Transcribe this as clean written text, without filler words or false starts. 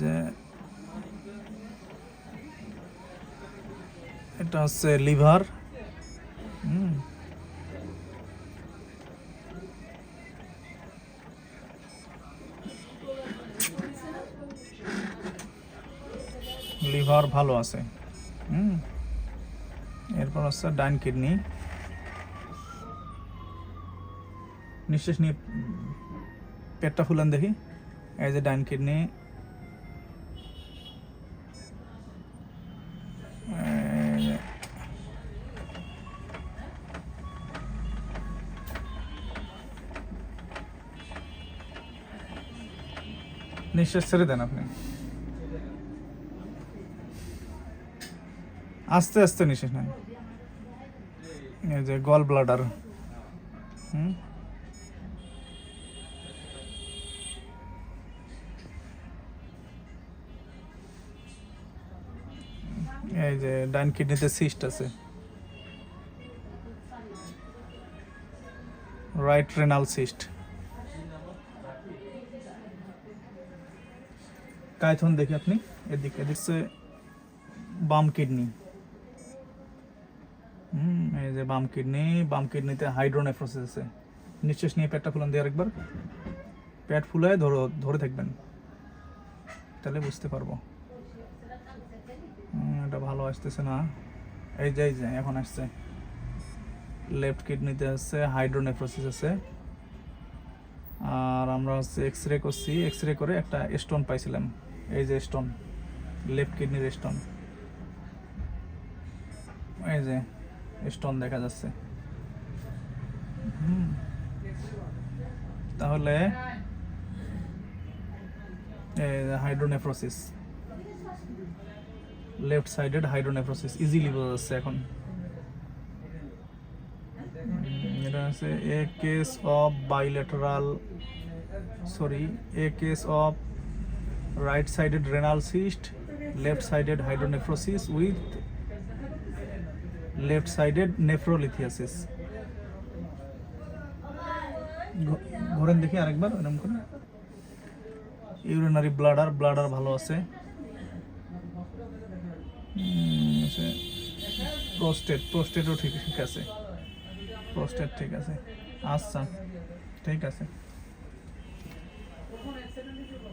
যে এটা হচ্ছে লিভার। লিভার ভালো আছে। এরপর হচ্ছে ডাইন কিডনি। নিঃশ্বাস নিয়ে পেটটা ফুলান দেখি। এই যে ডাইন কিডনি, নিঃশ্বাস ছেড়ে দেন আপনি, আস্তে আস্তে নিঃশ্বাস নেন। এই যে গল ব্লাডার, এই যে ডাইন কিডনিতে সিস্ট আছে, রাইট রেনাল সিস্ট। কাইথন দেখি আপনি, এদিকে দেখছে বাম কিডনি। এই যে বাম কিডনি, বাম কিডনিতে হাইড্রোনেফ্রোসিস আছে। নিঃশ্বাস নিয়ে পেটটা ফুলান দিয়ে আরেকবার, পেট ফুলায় ধরে থাকবেন, তাহলে বুঝতে পারবো। এটা ভালো আসতেছে না। এই যে এখন আসছে। লেফট কিডনিতে আছে হাইড্রোনেফ্রোসিস আছে। আর আমরা হচ্ছে এক্সরে করছি, এক্সরে করে একটা স্টোন পাইছিলাম। এই যে স্টোন, লেফট কিডনির স্টোন, এই যে স্টোন দেখা যাচ্ছে। তাহলে hydronephrosis, left sided hydronephrosis easily বোঝা যাচ্ছে এখন। এটা আছে a case of bilateral, a case of right sided renal cyst, left sided hydronephrosis with left sided nephrolithiasis. ঘোরেন দেখি আরেকবার এরকম করে। ইউরিনারি ব্লাডার ভালো আছে। প্রোস্টেটও ঠিক আছে, প্রোস্টেট ঠিক আছে। আচ্ছা, ঠিক আছে।